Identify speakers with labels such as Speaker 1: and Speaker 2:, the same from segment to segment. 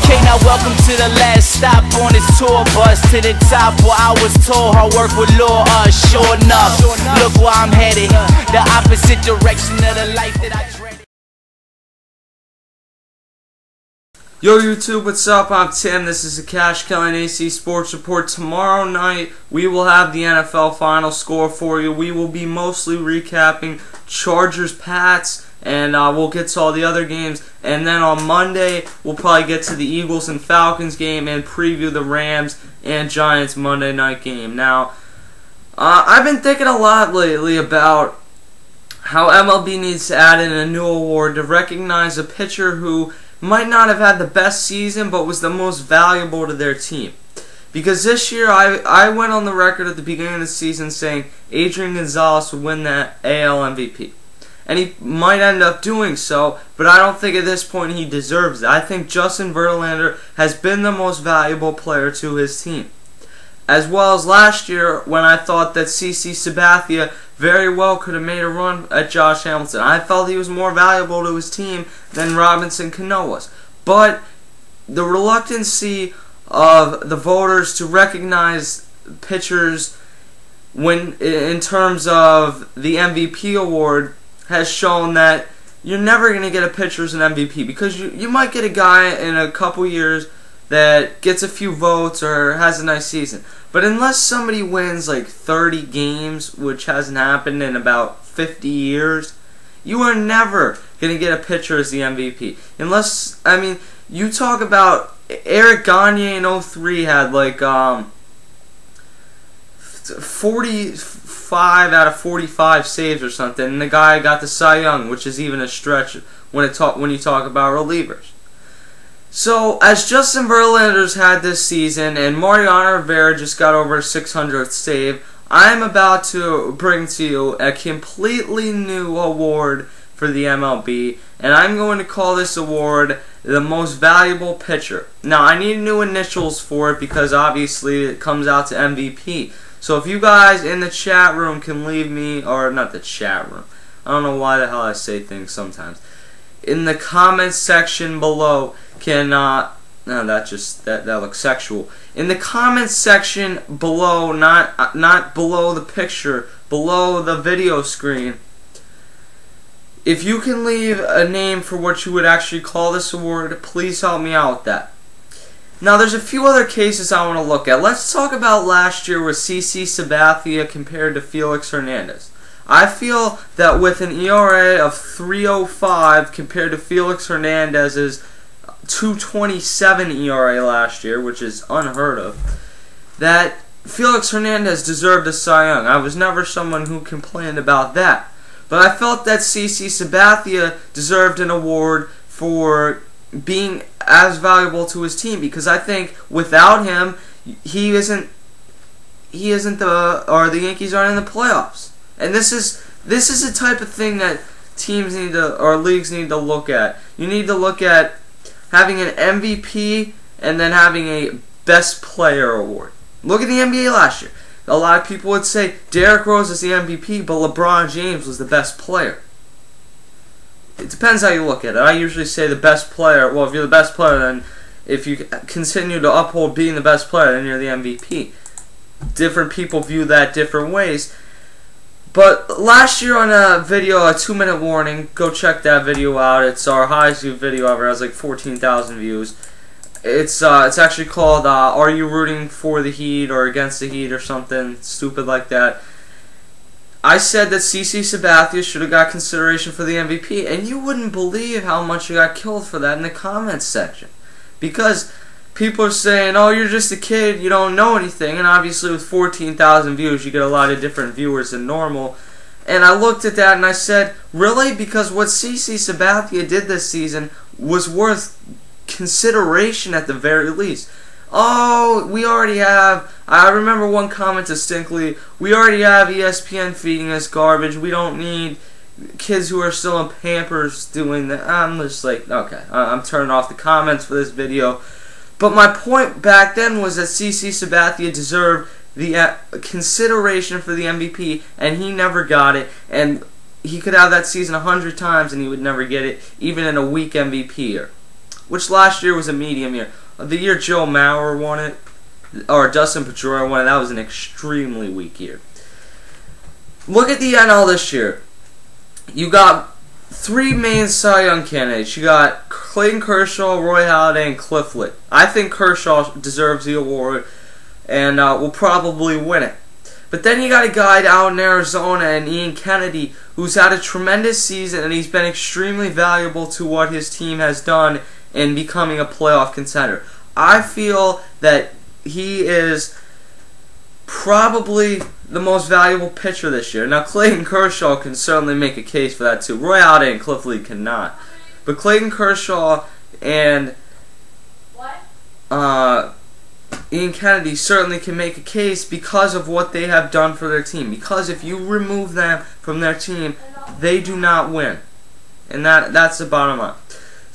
Speaker 1: Okay, now welcome to the last stop on this tour bus. To the top where I was told hard work would lure us. Sure enough, look where I'm headed. The opposite direction of the life that I dreaded.
Speaker 2: Yo YouTube, what's up? I'm Tim. This is the Cash Kelly AC Sports Report. Tomorrow night we will have the NFL final score for you. We will be mostly recapping Chargers Pats, and we'll get to all the other games. And then on Monday we'll probably get to the Eagles and Falcons game and preview the Rams and Giants Monday night game. Now, I've been thinking a lot lately about how MLB needs to add in a new award to recognize a pitcher who might not have had the best season, but was the most valuable to their team. Because this year, I went on the record at the beginning of the season saying Adrian Gonzalez would win that AL MVP. And he might end up doing so, but I don't think at this point he deserves it. I think Justin Verlander has been the most valuable player to his team. As well as last year, when I thought that CC Sabathia very well could have made a run at Josh Hamilton. I felt he was more valuable to his team than Robinson Cano was. But the reluctancy of the voters to recognize pitchers when in terms of the MVP award has shown that you're never going to get a pitcher as an MVP, because you might get a guy in a couple years that gets a few votes or has a nice season. But unless somebody wins like 30 games, which hasn't happened in about 50 years, you are never going to get a pitcher as the MVP. Unless, I mean, you talk about Eric Gagne in 03 had like 45 out of 45 saves or something, and the guy got the Cy Young, which is even a stretch when you talk about relievers. So, as Justin Verlander's had this season, and Mariano Rivera just got over his 600th save, I'm about to bring to you a completely new award for the MLB, and I'm going to call this award the most valuable pitcher. Now, I need new initials for it because obviously it comes out to MVP. So if you guys in the chat room can leave me, or not the chat room, I don't know why the hell I say things sometimes, in the comments section below, can no, that looks sexual. In the comments section below, not below the picture, below the video screen, if you can leave a name for what you would actually call this award, please help me out with that. Now, there's a few other cases I want to look at. Let's talk about last year with CC Sabathia compared to Felix Hernandez. I feel that with an ERA of 3.05 compared to Felix Hernandez's 2.27 ERA last year, which is unheard of, that Felix Hernandez deserved a Cy Young. I was never someone who complained about that. But I felt that CC Sabathia deserved an award for being as valuable to his team, because I think without him, the Yankees aren't in the playoffs. And this is the type of thing that teams need to, or leagues need to look at. You need to look at having an MVP and then having a Best Player award. Look at the NBA last year. A lot of people would say Derrick Rose is the MVP, but LeBron James was the best player. It depends how you look at it. I usually say the best player. Well, if you're the best player, then if you continue to uphold being the best player, then you're the MVP. Different people view that different ways. But last year on a video, a 2-minute warning, go check that video out. It's our highest viewed video ever. It has like 14,000 views. It's actually called Are You Rooting for the Heat or Against the Heat or something stupid like that. I said that CC Sabathia should have got consideration for the MVP, and you wouldn't believe how much you got killed for that in the comments section. Because people are saying, oh, you're just a kid, you don't know anything, and obviously with 14,000 views, you get a lot of different viewers than normal. And I looked at that and I said, really? Because what CC Sabathia did this season was worth consideration at the very least. Oh, we already have, I remember one comment distinctly, we already have ESPN feeding us garbage, we don't need kids who are still in Pampers doing that. I'm just like, okay, I'm turning off the comments for this video. But my point back then was that CC Sabathia deserved the consideration for the MVP, and he never got it, and he could have that season 100 times and he would never get it, even in a weak MVP year. which last year was a medium year. The year Joe Mauer won it, or Dustin Pedroia won it, that was an extremely weak year. Look at the NL this year. You got 3 main Cy Young candidates. You got Clayton Kershaw, Roy Halladay, and Cliff Lee. I think Kershaw deserves the award and will probably win it. But then you got a guy out in Arizona, and Ian Kennedy, who's had a tremendous season, and he's been extremely valuable to what his team has done in becoming a playoff contender. I feel that he is probably the most valuable pitcher this year. Now, Clayton Kershaw can certainly make a case for that too. Roy Halladay and Cliff Lee cannot. But Clayton Kershaw and Ian Kennedy certainly can make a case because of what they have done for their team. Because if you remove them from their team, they do not win. And that's the bottom line.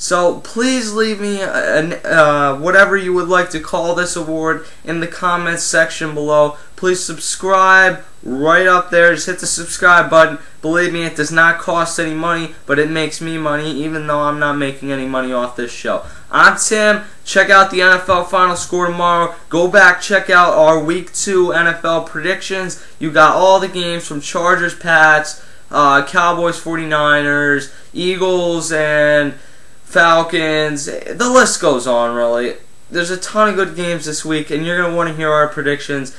Speaker 2: So please leave me whatever you would like to call this award in the comments section below. Please subscribe right up there. Just hit the subscribe button. Believe me, it does not cost any money, but it makes me money even though I'm not making any money off this show. I'm Tim. Check out the NFL Final Score tomorrow. Go back, check out our Week 2 NFL predictions. You got all the games from Chargers, Pats, Cowboys, 49ers, Eagles, and Falcons. The list goes on, really. There's a ton of good games this week, and you're going to want to hear our predictions.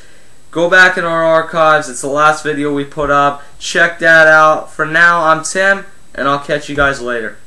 Speaker 2: Go back in our archives. It's the last video we put up. Check that out. For now, I'm Tim, and I'll catch you guys later.